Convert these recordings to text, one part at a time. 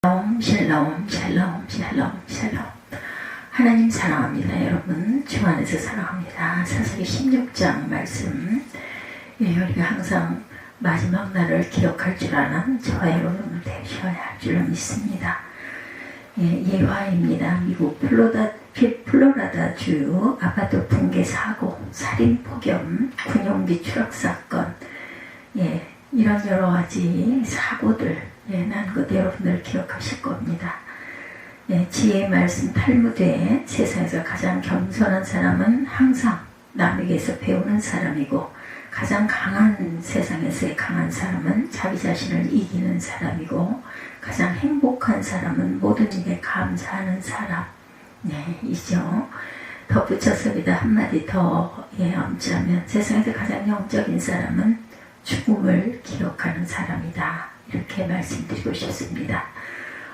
샬롬 샬롬 샬롬 샬롬. 하나님 사랑합니다. 여러분 주 안에서 사랑합니다. 사사기 16장 말씀, 우리가 항상 마지막 날을 기억할 줄 아는 저와 여러분 되셔야 할 줄 믿습니다. 예화입니다. 미국 플로라다 주 아파트 붕괴 사고, 살인 폭염, 군용기 추락 사건, 이런 여러 가지 사고들 난 것 여러분들 기억하실 겁니다. 지혜의 말씀 탈무드에 세상에서 가장 겸손한 사람은 항상 남에게서 배우는 사람이고, 가장 강한 세상에서의 강한 사람은 자기 자신을 이기는 사람이고, 가장 행복한 사람은 모든 일에 감사하는 사람. 이죠. 덧붙여서입니다. 한마디 더 얹자면, 세상에서 가장 영적인 사람은 죽음을 기억하는 사람이다. 이렇게 말씀드리고 싶습니다.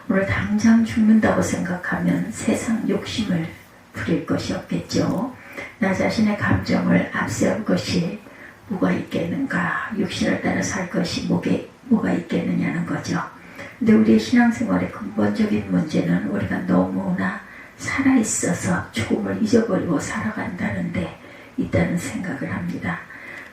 오늘 당장 죽는다고 생각하면 세상 욕심을 부릴 것이 없겠죠. 나 자신의 감정을 앞세울 것이 뭐가 있겠는가, 육신을 따라 살 것이 뭐가 있겠느냐는 거죠. 근데 우리의 신앙생활의 근본적인 문제는 우리가 너무나 살아있어서 죽음을 잊어버리고 살아간다는 데 있다는 생각을 합니다.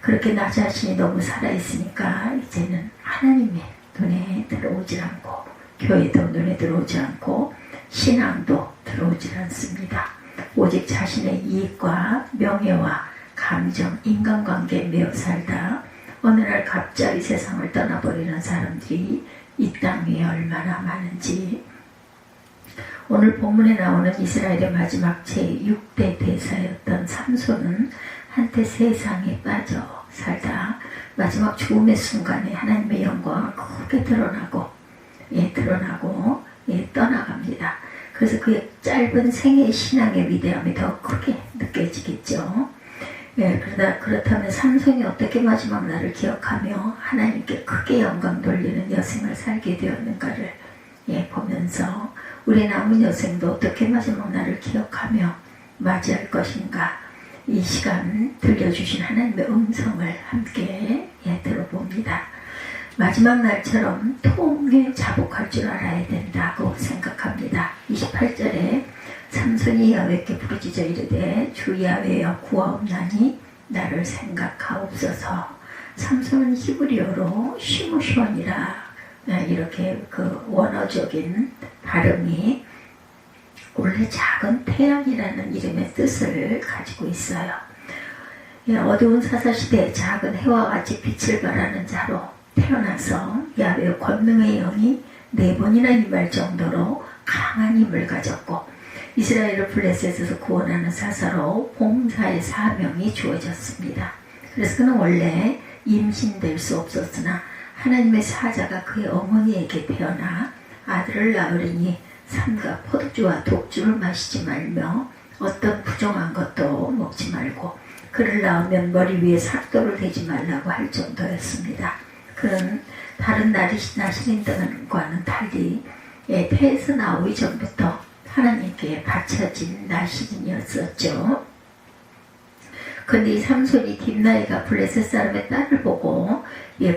그렇게 나 자신이 너무 살아있으니까 이제는 하나님의 눈에 들어오지 않고, 교회도 눈에 들어오지 않고, 신앙도 들어오지 않습니다. 오직 자신의 이익과 명예와 감정, 인간관계에 매여 살다 어느 날 갑자기 세상을 떠나버리는 사람들이 이 땅 위에 얼마나 많은지. 오늘 본문에 나오는 이스라엘의 마지막 제6대 대사였던 삼손은 한때 세상에 빠져 살다 마지막 죽음의 순간에 하나님의 영광을 크게 드러나고 떠나갑니다. 그래서 그의 짧은 생애 신앙의 위대함이 더 크게 느껴지겠죠. 그렇다면 삼손이 어떻게 마지막 날을 기억하며 하나님께 크게 영광 돌리는 여생을 살게 되었는가를 보면서, 우리 남은 여생도 어떻게 마지막 날을 기억하며 맞이할 것인가, 이 시간 들려주신 하나님의 음성을 함께 들어봅니다. 마지막 날처럼 통에 자복할 줄 알아야 된다고 생각합니다. 28절에 삼손이 야훼께 부르짖어 이르되 주 야훼여 구하옵나니 나를 생각하옵소서. 삼손은 히브리어로 시므시온이라, 이렇게 그 원어적인 발음이 원래 작은 태양이라는 이름의 뜻을 가지고 있어요. 어두운 사사시대에 작은 해와 같이 빛을 발하는 자로 태어나서 야훼의 권능의 영이 4번이나 임할 정도로 강한 힘을 가졌고, 이스라엘을 블레셋에서 구원하는 사사로 봉사의 사명이 주어졌습니다. 그래서 그는 원래 임신될 수 없었으나 하나님의 사자가 그의 어머니에게 태어나 아들을 낳으리니 삼가 포도주와 독주를 마시지 말며 어떤 부정한 것도 먹지 말고 그를 낳으면 머리 위에 삭도를 대지 말라고 할 정도였습니다. 그는 다른 나시린들과는 달리 태에서 나오기 전부터 하나님께 바쳐진 나시린이었었죠. 그런데 이 삼손이 딥나이가 블레셋 사람의 딸을 보고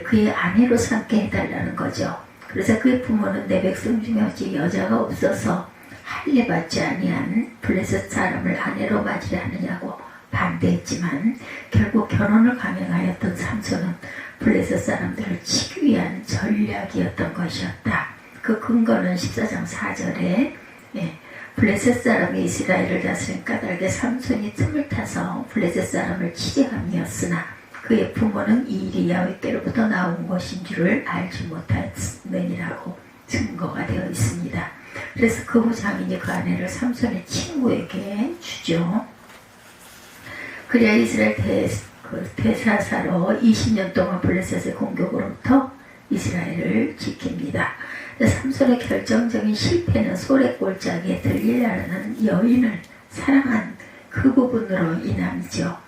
그의 아내로 삼게 해달라는 거죠. 그래서 그의 부모는 내 백성 중에 어찌 여자가 없어서 할례 받지 아니한 블레셋 사람을 아내로 맞이려 하느냐고 반대했지만, 결국 결혼을 강행하였던 삼손은 블레셋 사람들을 치기 위한 전략이었던 것이었다. 그 근거는 14장 4절에 블레셋 사람이 이스라엘을 다스린 까닭에 삼손이 틈을 타서 블레셋 사람을 치게 함이었으나 그의 부모는 이 일이 야훼께로부터 나온 것인 줄을 알지 못했느니라고 증거가 되어 있습니다. 그래서 그 후 장인이 그 아내를 삼손의 친구에게 주죠. 그래야 이스라엘 대사사로 20년 동안 블레셋의 공격으로부터 이스라엘을 지킵니다. 삼손의 결정적인 실패는 소래골짜기에 들릴라라는 여인을 사랑한 그 부분으로 인함이죠.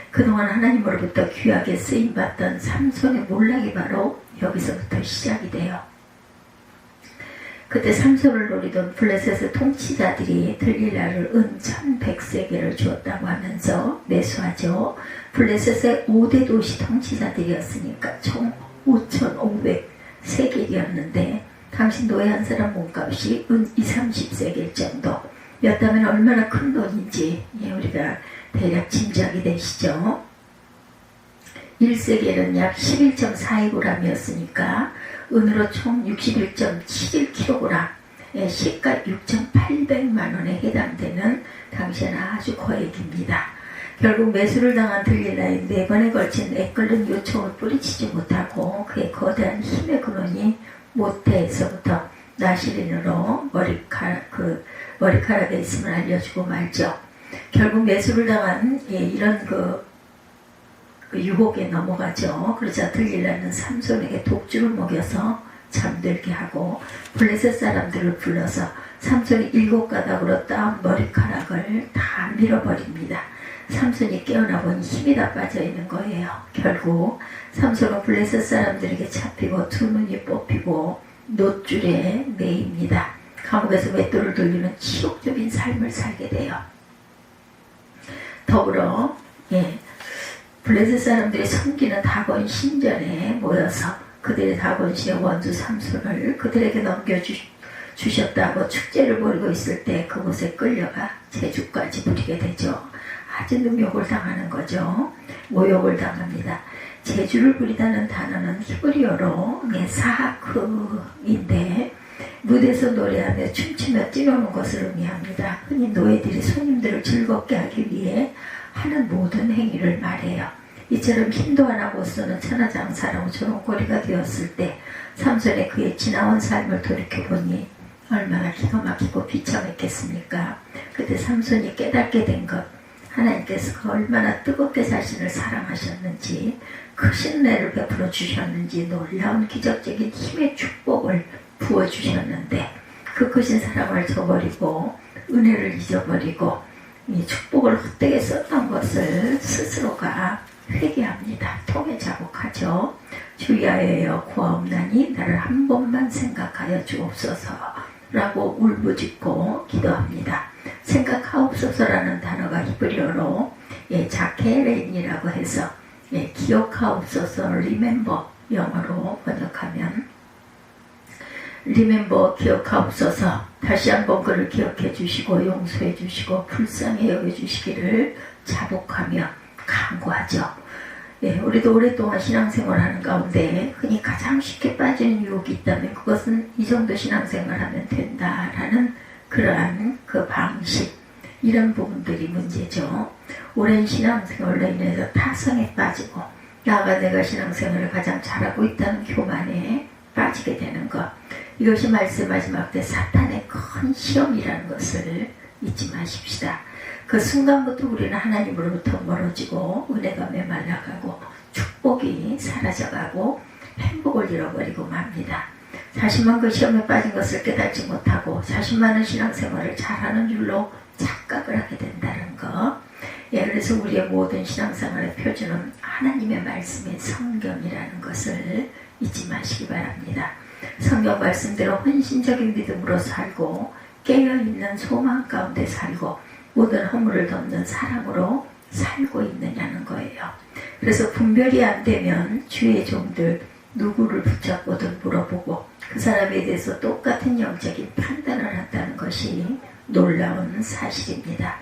그동안 하나님으로부터 귀하게 쓰임받던 삼손의 몰락이 바로 여기서부터 시작이 돼요. 그때 삼손을 노리던 블레셋의 통치자들이 들릴라를 은 1100세겔을 주었다고 하면서 매수하죠. 블레셋의 5대 도시 통치자들이었으니까 총 5500세겔이었는데 당신 노예 한 사람 몸값이 은 20, 30세겔 정도 였다면 얼마나 큰 돈인지 우리가 대략 짐작이 되시죠. 1세겔은 약 11.42g이었으니까 은으로 총 61.71kg, 시가 6,800만원에 해당되는 당시에는 아주 거액입니다. 결국 매수를 당한 들릴라의 4번에 걸친 애끓는 요청을 뿌리치지 못하고 그의 거대한 힘의 근원이 모태에서부터 나시린으로 머리카락에 있음을 알려주고 말죠. 결국 매수를 당한 이런 그 유혹에 넘어가죠. 그러자 들릴라는 삼손에게 독주를 먹여서 잠들게 하고 블레셋 사람들을 불러서 삼손이 7가닥으로 따온 머리카락을 다 밀어버립니다. 삼손이 깨어나 보니 힘이 다 빠져있는 거예요. 결국 삼손은 블레셋 사람들에게 잡히고 두 눈이 뽑히고 놋줄에 매입니다. 감옥에서 맷돌을 돌리는 치욕적인 삶을 살게 돼요. 더불어 블레셋 사람들이 섬기는 다곤 신전에 모여서 그들의 다곤 신의 원수 삼손을 그들에게 넘겨주셨다고 축제를 벌이고 있을 때 그곳에 끌려가 제주까지 부리게 되죠. 아주 능욕을 당하는 거죠. 모욕을 당합니다. 제주를 부리다는 단어는 히브리어로 사하크인데 무대에서 노래하며 춤추며 뛰노는 것을 의미합니다. 흔히 노예들이 손님들을 즐겁게 하기 위해 하는 모든 행위를 말해요. 이처럼 힘도 하나 못 쓰는 천하장사라고 조롱거리가 되었을 때 삼손의 그의 지나온 삶을 돌이켜보니 얼마나 기가 막히고 비참했겠습니까? 그때 삼손이 깨닫게 된 것, 하나님께서 얼마나 뜨겁게 자신을 사랑하셨는지, 크신 은혜를 베풀어 주셨는지, 놀라운 기적적인 힘의 축복을 부어주셨는데 그 크신 사랑을 저버리고 은혜를 잊어버리고 이 축복을 헛되게 썼던 것을 스스로가 회개합니다. 통에 자복하죠. 주야여여 구하옵나니 나를 한 번만 생각하여 주옵소서 라고 울부짖고 기도합니다. 생각하옵소서라는 단어가 히브리어로 자케레인이라고 해서 기억하옵소서, remember 영어로 번역하면 remember 기억하옵소서, 다시 한번 그를 기억해 주시고 용서해 주시고 불쌍히 여겨 주시기를 자복하며 간구하죠. 우리도 오랫동안 신앙생활하는 가운데 흔히 가장 쉽게 빠지는 유혹이 있다면 그것은 이 정도 신앙생활하면 된다라는 그러한 그 방식, 이런 부분들이 문제죠. 오랜 신앙생활로 인해서 타성에 빠지고 나아가 내가 신앙생활을 가장 잘하고 있다는 교만에 빠지게 되는 것, 이것이 말씀 마지막 때 사탄의 큰 시험이라는 것을 잊지 마십시다. 그 순간부터 우리는 하나님으로부터 멀어지고 은혜가 메말라가고 축복이 사라져가고 행복을 잃어버리고 맙니다. 자신만 그 시험에 빠진 것을 깨닫지 못하고 자신만은 신앙생활을 잘하는 줄로 착각을 하게 된다는 것. 그래서 우리의 모든 신앙생활의 표준은 하나님의 말씀의 성경이라는 것을 잊지 마시기 바랍니다. 성경 말씀대로 헌신적인 믿음으로 살고 깨어있는 소망 가운데 살고 모든 허물을 덮는 사랑으로 살고 있느냐는 거예요. 그래서 분별이 안 되면 주의 종들 누구를 붙잡고든 물어보고 그 사람에 대해서 똑같은 영적인 판단을 한다는 것이 놀라운 사실입니다.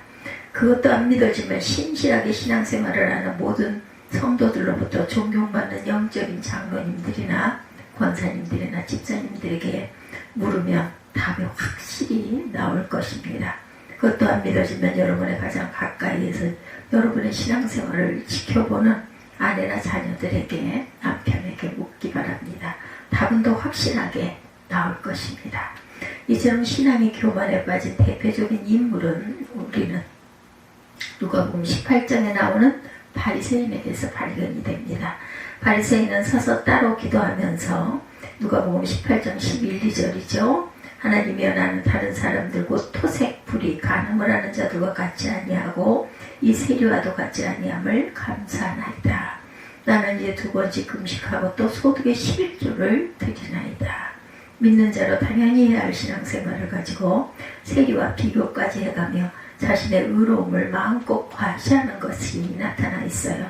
그것도 안 믿어지면 신실하게 신앙생활을 하는 모든 성도들로부터 존경받는 영적인 장로님들이나 권사님들이나 집사님들에게 물으면 답이 확실히 나올 것입니다. 그것도 안 믿어지면 여러분의 가장 가까이에서 여러분의 신앙생활을 지켜보는 아내나 자녀들에게, 남편에게 묻기 바랍니다. 답은 더 확실하게 나올 것입니다. 이처럼 신앙의 교만에 빠진 대표적인 인물은 우리는 누가복음 18장에 나오는 바리새인에게서 발견이 됩니다. 바리새인은 서서 따로 기도하면서 누가복음 18장 11, 2절이죠. 하나님이여 나는 다른 사람들 곧 토색, 불의, 간음을 하는 자들과 같지 아니하고 이 세리와도 같지 아니함을 감사하나이다. 나는 이제 2번째 금식하고 또 소득의 11조를 드리나이다. 믿는 자로 당연히 해야 할 신앙생활을 가지고 세리와 비교까지 해가며 자신의 의로움을 마음껏 과시하는 것이 나타나 있어요.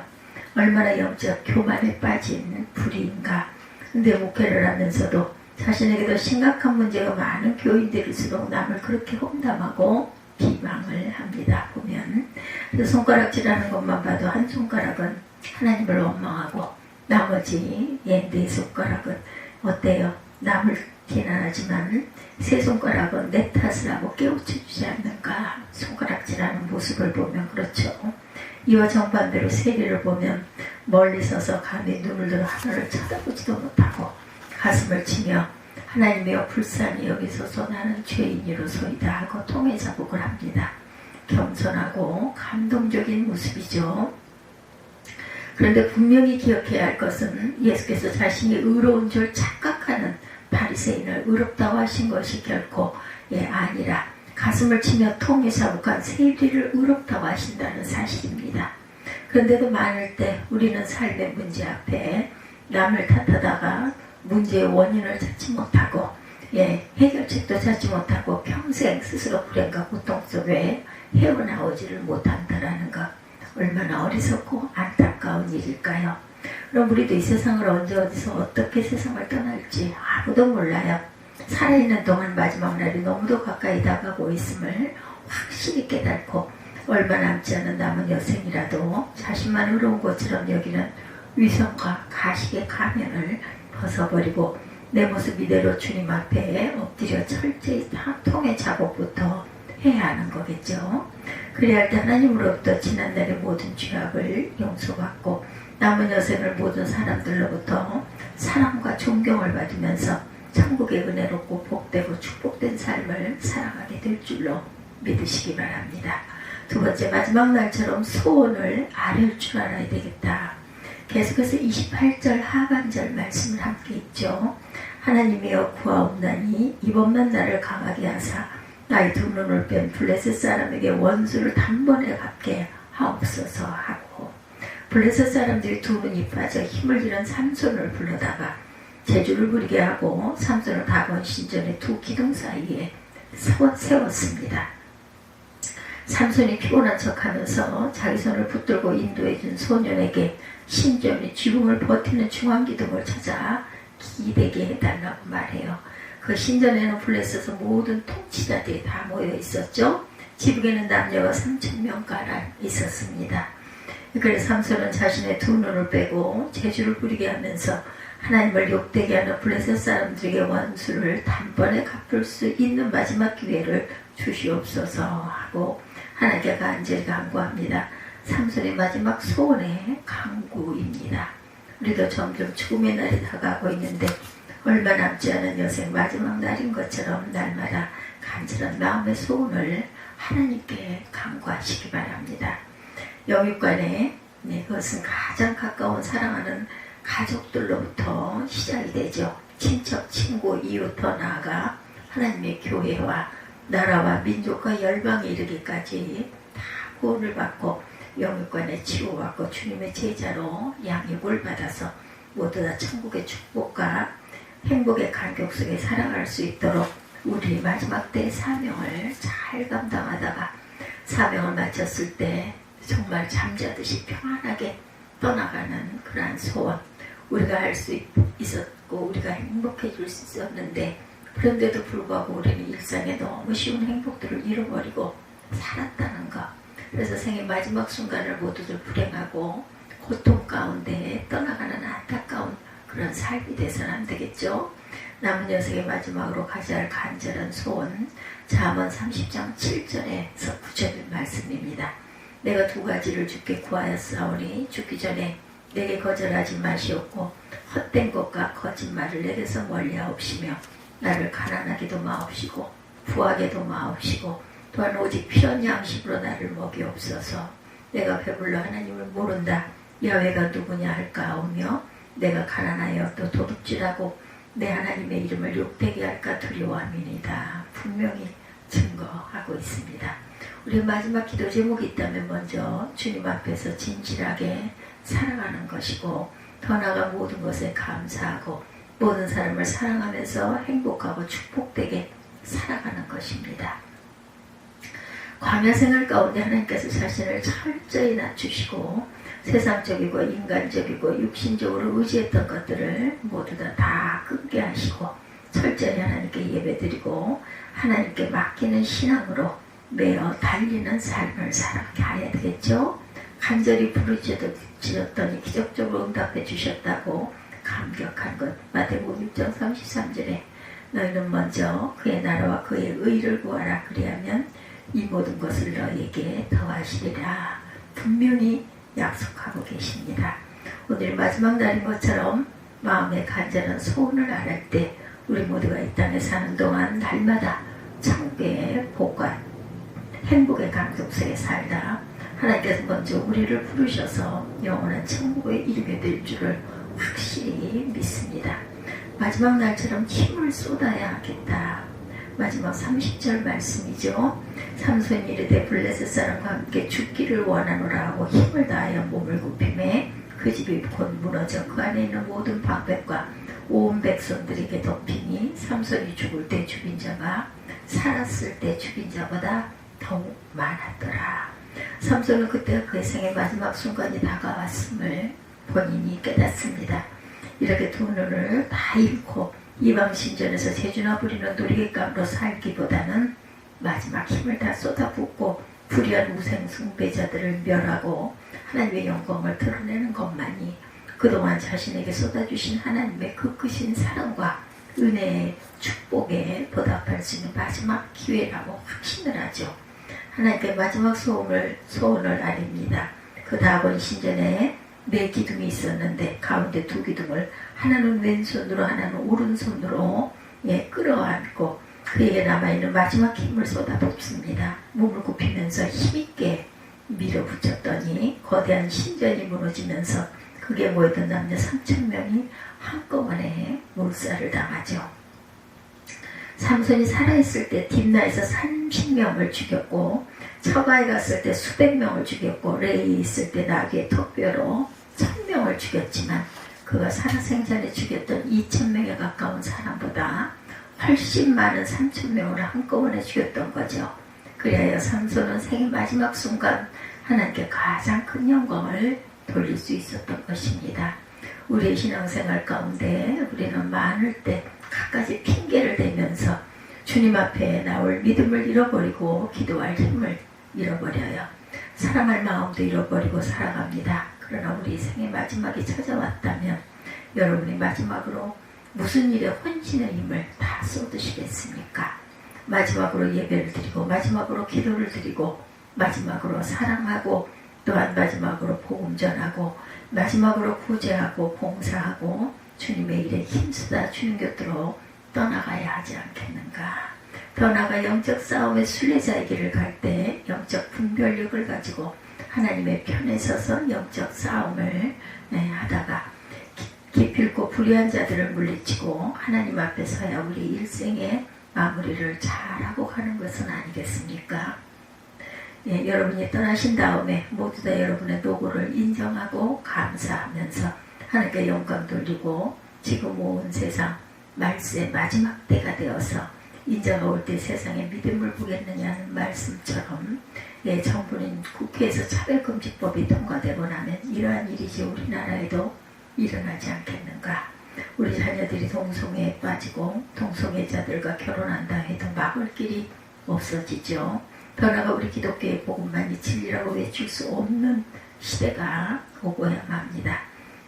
얼마나 영적 교만에 빠진 불의인가. 근데 목회를 하면서도 자신에게도 심각한 문제가 많은 교인들일수록 남을 그렇게 험담하고 비방을 합니다. 보면 그래서 손가락질하는 것만 봐도 한 손가락은 하나님을 원망하고 나머지 네 손가락은 어때요? 남을 비난하지만 세 손가락은 내 탓을 하고 깨우쳐주지 않는가. 손가락질하는 모습을 보면 그렇죠. 이와 정반대로 세리를 보면 멀리 서서 감히 눈을 들어 하늘을 쳐다보지도 못하고 가슴을 치며 하나님이여 불쌍히 여기소서 나는 죄인이로소이다 하고 통해 자복을 합니다. 겸손하고 감동적인 모습이죠. 그런데 분명히 기억해야 할 것은 예수께서 자신이 의로운 줄 착각하는 바리새인을 의롭다고 하신 것이 결코 아니라 가슴을 치며 통해 자복한 세리를 의롭다고 하신다는 사실입니다. 그런데도 많을 때 우리는 삶의 문제 앞에 남을 탓하다가 문제의 원인을 찾지 못하고 해결책도 찾지 못하고 평생 스스로 불행과 고통 속에 헤어나오지를 못한다라는 것, 얼마나 어리석고 안타까운 일일까요? 그럼 우리도 이 세상을 언제 어디서 어떻게 세상을 떠날지 아무도 몰라요. 살아있는 동안 마지막 날이 너무도 가까이 다가오고 있음을 확실히 깨닫고 얼마 남지 않은 남은 여생이라도 자신만 의로운 것처럼 여기는 위선과 가식의 가면을 벗어버리고 내 모습 이대로 주님 앞에 엎드려 철저히 통의 작업부터 해야 하는 거겠죠. 그래야 할 때 하나님으로부터 지난날의 모든 죄악을 용서받고 남은 여생을 모든 사람들로부터 사랑과 존경을 받으면서 천국의 은혜롭고 복되고 축복된 삶을 살아가게 될 줄로 믿으시기 바랍니다. 두 번째, 마지막 날처럼 소원을 아뢰을 줄 알아야 되겠다. 계속해서 28절 하반절 말씀을 함께 읽죠. 하나님이여 구하옵나니 이번만 나를 강하게 하사 나의 두 눈을 뺀 블레셋 사람에게 원수를 단번에 갚게 하옵소서 하고, 블레셋 사람들이 두 눈이 빠져 힘을 잃은 삼손을 불러다가 재주를 부리게 하고 삼손을 다곤 신전의 두 기둥 사이에 세웠습니다. 삼손이 피곤한 척하면서 자기 손을 붙들고 인도해준 소년에게 신전의 지붕을 버티는 중앙기둥을 찾아 기대게 해달라고 말해요. 그 신전에는 블레셋의 모든 통치자들이 다 모여 있었죠. 지붕에는 남녀가 3,000명가량 있었습니다. 그래서 삼손은 자신의 두 눈을 빼고 재주를 부리게 하면서 하나님을 욕되게 하는 블레셋 사람들에게 원수를 단번에 갚을 수 있는 마지막 기회를 주시옵소서 하고 하나님께 간절히 간구합니다. 삼손의 마지막 소원의 간구입니다. 우리도 점점 죽음의 날이 다가오고 있는데 얼마 남지 않은 여생 마지막 날인 것처럼 날마다 간절한 마음의 소원을 하나님께 간구하시기 바랍니다. 영육간에 그것은 가장 가까운 사랑하는 가족들로부터 시작이 되죠. 친척, 친구, 이웃, 더 나아가 하나님의 교회와 나라와 민족과 열방에 이르기까지 다 구원을 받고 영육간에 치유받고 주님의 제자로 양육을 받아서 모두 다 천국의 축복과 행복의 간격 속에 살아갈 수 있도록 우리 마지막 때의 사명을 잘 감당하다가 사명을 마쳤을 때 정말 잠자듯이 평안하게 떠나가는 그러한 소원, 우리가 할 수 있었고 우리가 행복해질 수 있었는데 그런데도 불구하고 우리는 일상에 너무 쉬운 행복들을 잃어버리고 살았다는 것. 그래서 생의 마지막 순간을 모두들 불행하고 고통 가운데 떠나가는 안타까운 그런 삶이 돼서는 안 되겠죠. 남은 여생의 마지막으로 가져야 할 간절한 소원, 잠언 30장 7절에서 9절의 말씀입니다. 내가 두 가지를 주께 구하였사오니 죽기 전에 내게 거절하지 마시옵고 헛된 것과 거짓말을 내게서 멀리하옵시며 나를 가난하게도 마옵시고 부하게도 마옵시고 또한 오직 필요한 양식으로 나를 먹이옵소서. 내가 배불러 하나님을 모른다 야훼가 누구냐 할까오며 내가 가난하여 또 도둑질하고 내 하나님의 이름을 욕되게 할까 두려워함이니이다. 분명히 증거하고 있습니다. 우리 마지막 기도 제목이 있다면 먼저 주님 앞에서 진실하게 살아가는 것이고 더 나아가 모든 것에 감사하고 모든 사람을 사랑하면서 행복하고 축복되게 살아가는 것입니다. 광야 생활 가운데 하나님께서 자신을 철저히 낮추시고 세상적이고 인간적이고 육신적으로 의지했던 것들을 모두 다 끊게 하시고 철저히 하나님께 예배드리고 하나님께 맡기는 신앙으로 매어 달리는 삶을 살아가게 하야 되겠죠. 간절히 부르짖었더니 기적적으로 응답해 주셨다고 감격한 것. 마태복음 6장 33절에 너희는 먼저 그의 나라와 그의 의를 구하라. 그리하면 이 모든 것을 너희에게 더하시리라. 분명히 약속하고 계십니다. 오늘 마지막 날인 것처럼 마음의 간절한 소원을 알할 때 우리 모두가 이 땅에 사는 동안 날마다 천국의 복과 행복의 강속 속에 살다 하나님께서 먼저 우리를 부르셔서 영원한 천국에 이르게 될 줄을 확실히 믿습니다. 마지막 날처럼 힘을 쏟아야 하겠다. 마지막 30절 말씀이죠. 삼손이 이르되 블레셋 사람과 함께 죽기를 원하노라 하고 힘을 다하여 몸을 굽히매 그 집이 곧 무너져 그 안에 있는 모든 방백과 온 백성들에게 덮이니 삼손이 죽을 때 죽인 자가 살았을 때 죽인 자보다 더욱 많았더라. 삼손은 그때가 그의 생의 마지막 순간이 다가왔음을 본인이 깨닫습니다. 이렇게 두 눈을 다 잃고 이방 신전에서 재주나 부리는 놀이객감으로 살기보다는 마지막 힘을 다 쏟아붓고 불의한 우생 숭배자들을 멸하고 하나님의 영광을 드러내는 것만이 그동안 자신에게 쏟아주신 하나님의 그 크신 사랑과 은혜의 축복에 보답할 수 있는 마지막 기회라고 확신을 하죠. 하나님께 마지막 소원을 아립니다. 그 다곤 신전에 4기둥이 있었는데 가운데 2기둥을 하나는 왼손으로 하나는 오른손으로 끌어안고 그에게 남아있는 마지막 힘을 쏟아붓습니다. 몸을 굽히면서 힘있게 밀어붙였더니 거대한 신전이 무너지면서 그게 모이던 남녀 3,000명이 한꺼번에 몰살을 당하죠. 삼손이 살아있을 때 딥나에서 30명을 죽였고 처가에 갔을 때 수백 명을 죽였고 레이에 있을 때 나귀의 턱뼈로 1,000명을 죽였지만 그가 살아생전에 죽였던 2,000명에 가까운 사람보다 훨씬 많은 3,000명을 한꺼번에 죽였던 거죠. 그리하여 삼손은 생의 마지막 순간 하나님께 가장 큰 영광을 돌릴 수 있었던 것입니다. 우리의 신앙생활 가운데 우리는 많을 때 갖가지 핑계를 대면서 주님 앞에 나올 믿음을 잃어버리고 기도할 힘을 잃어버려요. 사랑할 마음도 잃어버리고 살아갑니다. 그러나 우리 생의 마지막이 찾아왔다면 여러분이 마지막으로 무슨 일에 헌신의 힘을 다 쏟으시겠습니까? 마지막으로 예배를 드리고 마지막으로 기도를 드리고 마지막으로 사랑하고 또한 마지막으로 복음 전하고 마지막으로 구제하고 봉사하고 주님의 일에 힘쓰다 주님 곁으로 떠나가야 하지 않겠는가. 더 나아가 영적 싸움의 순례자의 길을 갈 때 영적 분별력을 가지고 하나님의 편에 서서 영적 싸움을 하다가 기필코 불의한 자들을 물리치고 하나님 앞에 서야 우리 일생의 마무리를 잘하고 가는 것은 아니겠습니까? 여러분이 떠나신 다음에 모두 다 여러분의 노고를 인정하고 감사하면서 하나님께 영광 돌리고 지금 온 세상 말세의 마지막 때가 되어서 인자가 올 때 세상에 믿음을 보겠느냐는 말씀처럼 정부는 국회에서 차별금지법이 통과되고 나면 이러한 일이 이제 우리나라에도 일어나지 않겠는가. 우리 자녀들이 동성애에 빠지고 동성애자들과 결혼한다 해도 막을 길이 없어지죠. 더 나아가 우리 기독교의 복음만이 진리라고 외칠 수 없는 시대가 오고야만 합니다.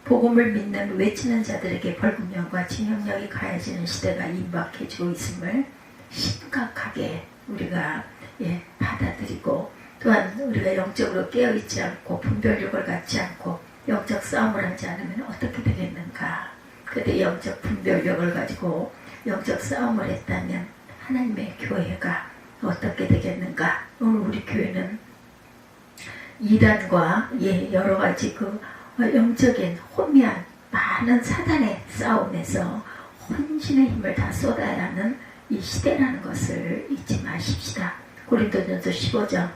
복음을 믿는 외치는 자들에게 벌금형과 징역력이 가해지는 시대가 임박해지고 있음을 심각하게 우리가 받아들이고 또한 우리가 영적으로 깨어있지 않고 분별력을 갖지 않고 영적 싸움을 하지 않으면 어떻게 되겠는가. 그때 영적 분별력을 가지고 영적 싸움을 했다면 하나님의 교회가 어떻게 되겠는가. 오늘 우리 교회는 이단과 여러 가지 그 영적인 혼미한 많은 사단의 싸움에서 혼신의 힘을 다 쏟아야 하는 이 시대라는 것을 잊지 마십시다. 고린도전서 15장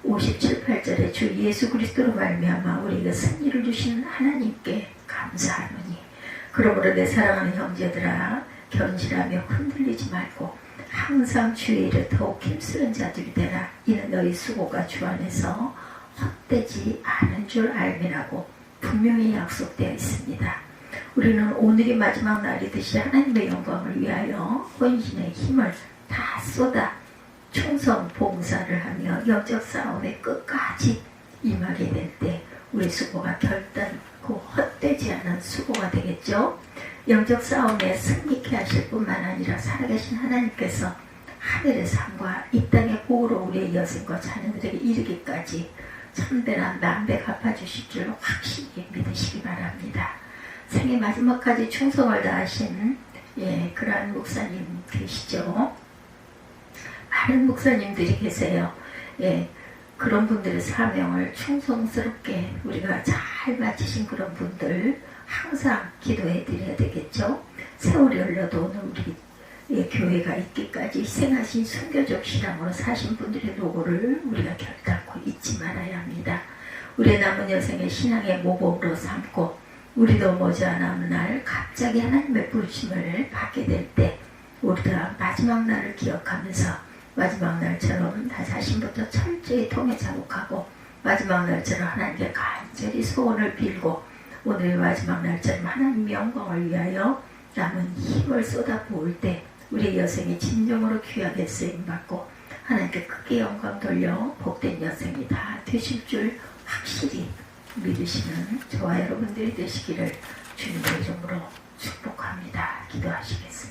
57, 8절에 주 예수 그리스도로 말미암아 우리에게 승리를 주신 하나님께 감사하노니 그러므로 내 사랑하는 형제들아 견실하며 흔들리지 말고 항상 주의 일에 더욱 힘쓰는 자들이 되라. 이는 너희 수고가 주 안에서 헛되지 않은 줄 알미라고 분명히 약속되어 있습니다. 우리는 오늘이 마지막 날이듯이 하나님의 영광을 위하여 혼신의 힘을 다 쏟아 충성 봉사를 하며 영적 싸움에 끝까지 임하게 될 때 우리 수고가 결단코 헛되지 않은 수고가 되겠죠. 영적 싸움에 승리케 하실 뿐만 아니라 살아계신 하나님께서 하늘의 상과 이 땅의 보호로 우리의 여생과 자녀들에게 이르기까지 참되나 만배 갚아주실 줄 확실히 믿으시기 바랍니다. 생애 마지막까지 충성을 다하신 그러한 목사님 계시죠. 많은 목사님들이 계세요. 그런 분들의 사명을 충성스럽게 우리가 잘 마치신 그런 분들 항상 기도해 드려야 되겠죠. 세월이 흘러도 오늘 우리 교회가 있기까지 희생하신 순교적 신앙으로 사신 분들의 노고를 우리가 결단코 잊지 말아야 합니다. 우리의 남은 여생의 신앙의 모범으로 삼고 우리도 머지않은 날 갑자기 하나님의 부르심을 받게 될 때 우리가 마지막 날을 기억하면서 마지막 날처럼 나 자신부터 철저히 통해 자복하고 마지막 날처럼 하나님께 간절히 소원을 빌고 오늘의 마지막 날처럼 하나님의 영광을 위하여 남은 힘을 쏟아부을 때 우리의 여생이 진정으로 귀하게 쓰임받고 하나님께 크게 영광 돌려 복된 여생이 다 되실 줄 확실히 믿으시는 저와 여러분들이 되시기를 주님의 이름으로 축복합니다. 기도하시겠습니다.